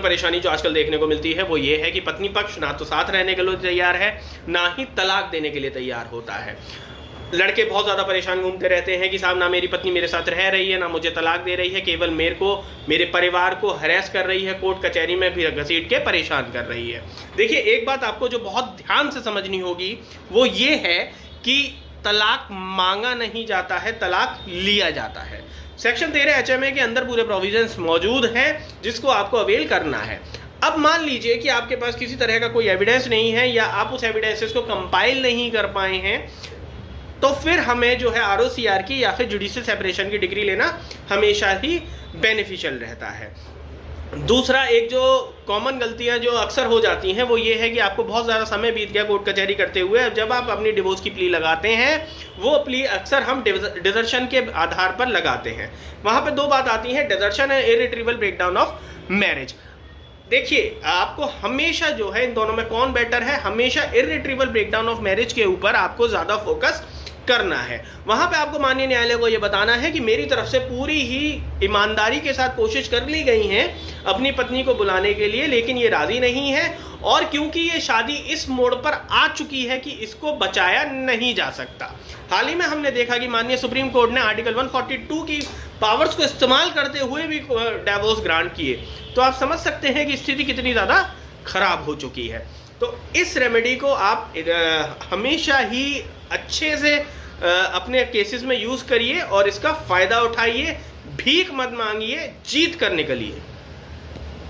परेशानी जो आजकल देखने को मिलती है वो ये है कि पत्नी पक्ष ना तो साथ रहने के लिए तैयार है, ना ही तलाक देने के लिए तैयार होता है। लड़के बहुत ज़्यादा परेशान घूमते रहते हैं कि साहब ना मेरी पत्नी मेरे साथ रह रही है, ना मुझे तलाक दे रही है, केवल मेरे परिवार को हरेस कर रही है, कोर्ट कचहरी में भी घसीट के परेशान कर रही है। देखिए, एक बात आपको जो बहुत ध्यान से समझनी होगी वो ये है कि तलाक मांगा नहीं जाता है, तलाक लिया जाता है। सेक्शन 13 HMA के अंदर पूरे प्रोविजंस मौजूद हैं जिसको आपको अवेल करना है। अब मान लीजिए कि आपके पास किसी तरह का कोई एविडेंस नहीं है या आप उस एविडेंसेस को कंपाइल नहीं कर पाए हैं, तो फिर हमें जो है ROCR की या फिर जुडिशियल सेपरेशन की डिग्री लेना हमेशा ही बेनिफिशियल रहता है। दूसरा, एक जो कॉमन गलतियां जो अक्सर हो जाती हैं वो ये है कि आपको बहुत ज़्यादा समय बीत गया कोर्ट कचहरी करते हुए। अब जब आप अपनी डिवोर्स की प्ली लगाते हैं, वो प्ली अक्सर हम डिजर्शन के आधार पर लगाते हैं। वहाँ पे दो बात आती है, desertion and irretrievable breakdown of marriage. देखिए, आपको हमेशा जो है इन दोनों में कौन बेटर है, हमेशा इर्रिट्रीवेबल ब्रेकडाउन ऑफ मैरिज के ऊपर आपको ज़्यादा फोकस करना है। वहां पे आपको माननीय न्यायालय को यह बताना है कि मेरी तरफ से पूरी ही ईमानदारी के साथ कोशिश कर ली गई है अपनी पत्नी को बुलाने के लिए, लेकिन ये राजी नहीं है, और क्योंकि ये शादी इस मोड़ पर आ चुकी है कि इसको बचाया नहीं जा सकता। हाल ही में हमने देखा कि माननीय सुप्रीम कोर्ट ने आर्टिकल 142 की पावर्स को इस्तेमाल करते हुए भी डिवोर्स ग्रांट किए। तो आप समझ सकते हैं कि स्थिति कितनी ज़्यादा खराब हो चुकी है। तो इस रेमेडी को आप हमेशा ही अच्छे से अपने केसेस में यूज़ करिए और इसका फ़ायदा उठाइए। भीख मत मांगिए जीत करने के लिए।